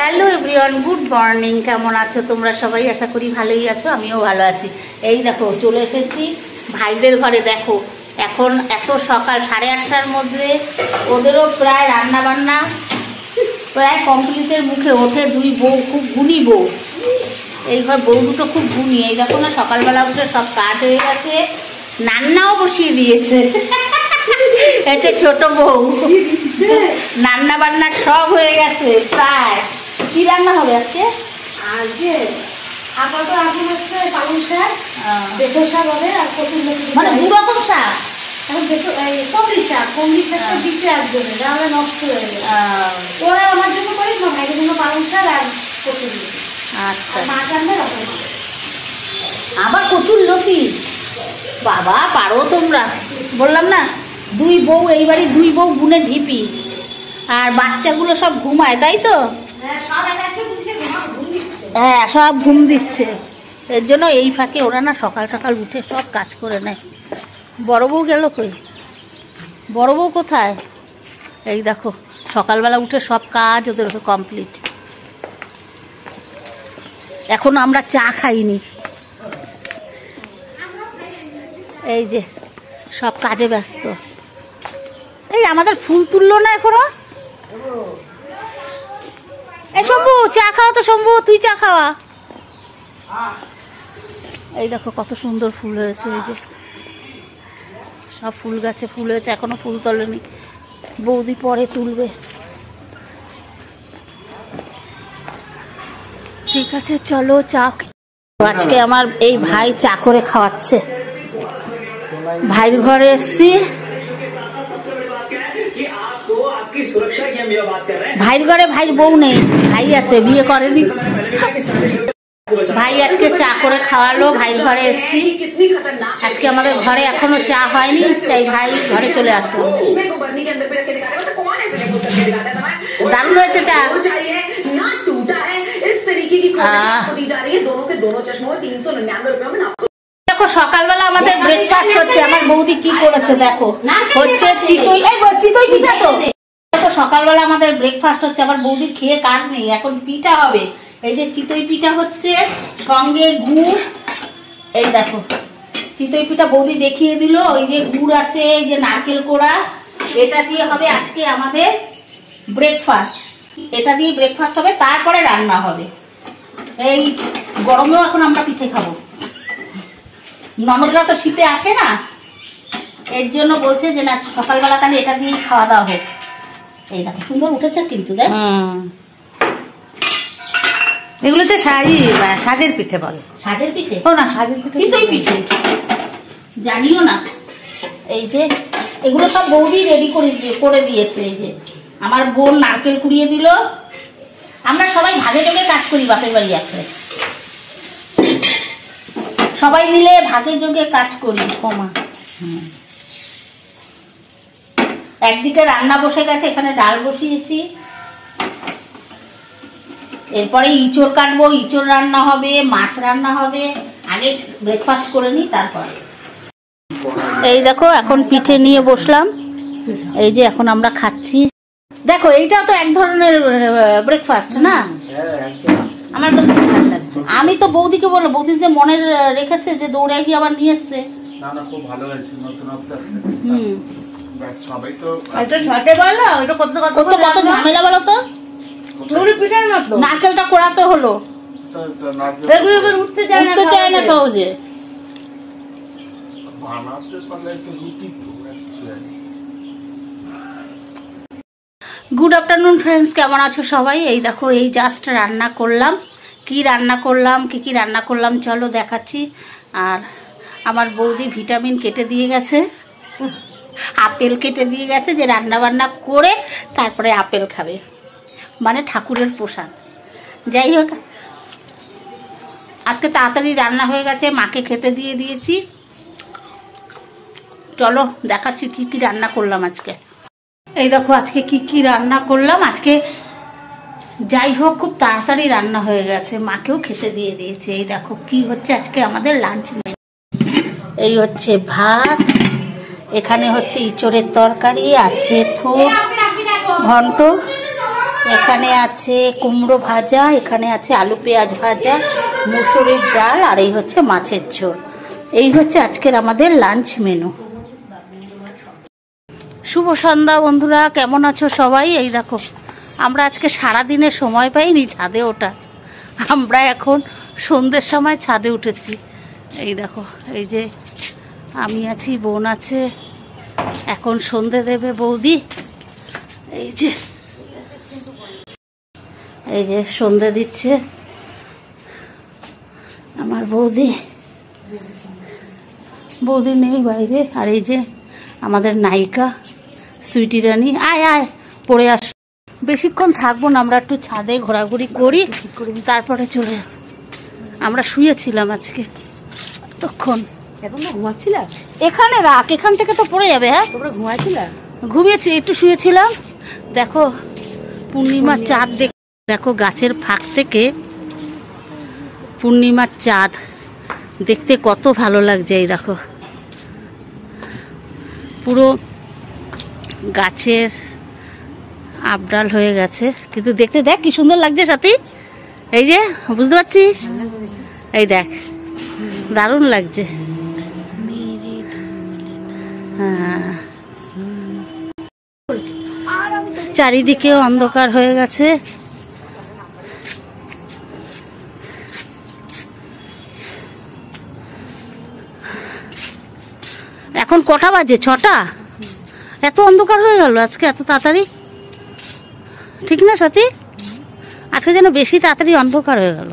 Hello everyone, good morning. কেমন আছো তোমরা সবাই? আশা করি ভালোই আছো, আমিও ভালো আছি। এই দেখো চলে এসেছি ভাইদের ঘরে। দেখো এখন এত সকাল 8:30টার মধ্যে ওদেরও প্রায় রান্না বান্না প্রায় কমপ্লিটের মুখে। ওঠে দুই বউ, খুব গুণী বউ। এই ঘর বউ দুটো খুব গুণী। এই দেখো না, সকালবেলা উঠে সব কাজ হয়ে গেছে, রান্নাও বসিয়ে দিয়েছে। এটা ছোট বউ, রান্না বান্না সব হয়ে গেছে প্রায়। কি রান্না হবে আজকে? আজকে আপাতত এখন হচ্ছে পালং শাক, বেগুন শাক হবে আর কচুরলতি। মানে দু রকম শাক। এখন কমলি শাকটা দিতে আসবে নাহলে নষ্ট হয়ে যাবে। ওরা আমার জন্য করি না, ভাইয়ের জন্য পালং শাক আর কচুরলতি। আচ্ছা, মাছ আনবে রকম আবার কচুরলতি। বাবা পারো তোমরা, বললাম না দুই বউ, এইবারই দুই বউ গুণে ঢিপি। আর বাচ্চাগুলো সব ঘুমায়, তাই তো? হ্যাঁ, সব ঘুম দিচ্ছে। এর জন্য এই ফাঁকে ওরা না সকাল সকাল উঠে সব কাজ করে নেয়। বড় বউ গেল কই? বড় বউ কোথায়? এই দেখো সকালবেলা উঠে সব কাজ ওদের কমপ্লিট। এখনো আমরা চা খাইনি। এই যে সব কাজে ব্যস্ত। এই আমাদের ফুল তুললো না এখনো। এই শম্ভু চা খাওয়া তো, শম্ভু তুই চা খাওয়া। এই দেখো কত সুন্দর ফুল হয়েছে। এই যে সব ফুল গাছে ফুল হয়েছে, এখনো ফুল তোলেনি, বৌদি পরে তুলবে। ঠিক আছে চলো চা। আজকে আমার এই ভাই চা করে খাওয়াচ্ছে। ভাইয়ের ঘরে এসছি। ভাইয়ের ঘরে ভাইয়ের বউ নেই, ভাই আছে, বিয়ে করেনি। ভাই আজকে চা করে খাওয়ালো, ভাইয়ের ঘরে এসছি। আজকে আমাদের ঘরে এখনো চা হয়নি, তাই ভাই ঘরে চলে আসলো। দারুণ হয়েছে চা। দেখো সকালবেলা আমাদের ব্রেকফাস্ট হচ্ছে। আমার বৌদি কি করেছে দেখো, হচ্ছে চিতই পিঠা। তো দেখো সকালবেলা আমাদের ব্রেকফাস্ট হচ্ছে। আমার বৌদির খেয়ে কাজ নেই, এখন পিঠা হবে। এই যে চিতই পিঠা হচ্ছে, সঙ্গে গুড়। এই দেখো চিতই পিঠা বৌদি দেখিয়ে দিল। ওই যে গুড় আছে, এই যে নারকেল কোড়া, এটা দিয়ে হবে আজকে আমাদের ব্রেকফাস্ট। এটা দিয়ে ব্রেকফাস্ট হবে, তারপরে রান্না হবে। এই গরমেও এখন আমরা পিঠে খাবো। ননদরা তো শীতে আসে না, এর জন্য বলছে যে না সকালবেলা তাহলে এটা দিয়ে খাওয়া দাওয়া হোক। এই দেখো সুন্দর উঠেছে কিন্তু দেখ। এগুলোতে সাজের পিঠে বলে। সাজের পিঠে? ও না, সাজের পিঠে চিতই পিঠে জানিও না। এই যে এগুলো সব বৌদি রেডি করে দিয়েছে। এই যে আমার বোন নারকেল কুড়িয়ে দিল। আমরা সবাই ভাগে ভাগে কাজ করি বাপের বাড়ি আসলে, সবাই মিলে ভাগে যোগে কাজ করি। কমা একদিকে রান্না বসে গেছে, এখানে ডাল বসিয়েছি। এরপরে ইঁচড় কাটবো, ইঁচড় রান্না হবে, মাছ রান্না হবে। আগে ব্রেকফাস্ট করে নি তারপরে। এই দেখো এখন পিঠে নিয়ে বসলাম। এই যে এখন আমরা খাচ্ছি। দেখো এইটাও তো এক ধরনের ব্রেকফাস্ট না? আমার তো ভালো লাগছে। আমি তো বৌদিকে বললো, বৌদি যে মনে রেখেছে যে দৌড়ে গিয়ে আবার নিয়ে এসছে। খুব ভালো হয়েছে, নতুনত্ব। সবাই তো কত ঝামেলা বলো তো। নারকেলটা কোড়াতে হলো, উঠতে চায় না সহজে। গুড আফটারনুন ফ্রেন্ডস, কেমন আছো সবাই? এই দেখো এই জাস্ট রান্না করলাম। কি রান্না করলাম চলো দেখাচ্ছি। আর আমার বৌদি ভিটামিন কেটে দিয়ে গেছে, আপেল কেটে দিয়ে গেছে, যে রান্না বান্না করে তারপরে আপেল খাবে, মানে ঠাকুরের প্রসাদ। যাই হোক আজকে তাড়াতাড়ি রান্না হয়ে গেছে, মাকে খেতে দিয়ে দিয়েছি। চলো দেখাচ্ছি কি কি রান্না করলাম আজকে। এই দেখো আজকে কি কি রান্না করলাম। আজকে যাই হোক খুব তাড়াতাড়ি রান্না হয়ে গেছে, মাকেও খেতে দিয়ে দিয়েছে। এই দেখো কি হচ্ছে আজকে আমাদের লাঞ্চ মেনু। এই হচ্ছে ভাত, এখানে হচ্ছে ইঁচড়ের তরকারি, আছে থোড় ঘন্ট, এখানে আছে কুমড়ো ভাজা, এখানে আছে আলু পেঁয়াজ ভাজা, মুসুরির ডাল, আর এই হচ্ছে মাছের ঝোল। এই হচ্ছে আজকের আমাদের লাঞ্চ মেনু। শুভ সন্ধ্যা বন্ধুরা, কেমন আছো সবাই? এই দেখো আমরা আজকে সারাদিনের সময় পাইনি ছাদে ওঠা, আমরা এখন সন্ধ্যের সময় ছাদে উঠেছি। এই দেখো, এই যে আমি আছি, বোন আছে, এখন সন্ধে দেবে বৌদি। এই যে সন্ধে দিচ্ছে আমার বৌদি, বৌদি নেই বাইরে। আর এই যে আমাদের নায়িকা সুইটি রানী, আয় আয় পড়ে আস। বেশিক্ষণ থাকবো না, আমরা একটু ছাদে ঘোরাঘুরি করি, তারপরে চলে যাব। আমরা শুয়েছিলাম আজকে তখন, এখন তো ঘুমাচ্ছিলাম। এখানে রাখ, এখান থেকে তো পড়ে যাবে। হ্যাঁ তোমরা ঘুমাচ্ছিলা? ঘুমিয়েছি, একটু শুয়েছিলাম। দেখো পূর্ণিমার চাঁদ, দেখো গাছের ফাঁক থেকে পূর্ণিমার চাঁদ দেখতে কত ভালো লাগছে। এই দেখো পুরো গাছের আপডাল হয়ে গেছে, কিন্তু দেখতে দেখ কি সুন্দর লাগছে সাথী। এই যে বুঝতে পারছিস, এই দেখ দারুণ লাগছে। হ্যাঁ, চারিদিকে অন্ধকার হয়ে গেছে। এখন কটা বাজে? 6টা। এত অন্ধকার হয়ে গেল আজকে, এত তাড়াতাড়ি? ঠিক না সাথী? আজকে যেন বেশি তাড়াতাড়ি অন্ধকার হয়ে গেল।